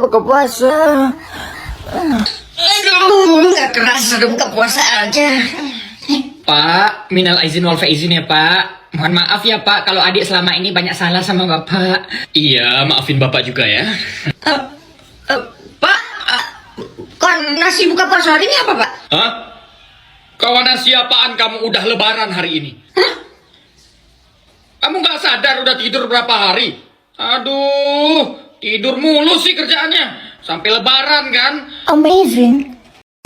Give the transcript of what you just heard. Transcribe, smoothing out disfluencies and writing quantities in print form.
buka puasa. Aduh, nggak kerasa udah buka puasa aja. Pak, minal aizin wal faizin ya Pak. Mohon maaf ya Pak kalau adik selama ini banyak salah sama Bapak. Iya, maafin Bapak juga ya. Pak, kon nasi buka puasa hari ini apa Pak? Hah? Kawan siapaan kamu udah lebaran hari ini? Hah? Kamu nggak sadar udah tidur berapa hari? Aduh, tidur mulu sih kerjaannya. Sampai lebaran kan? Amazing.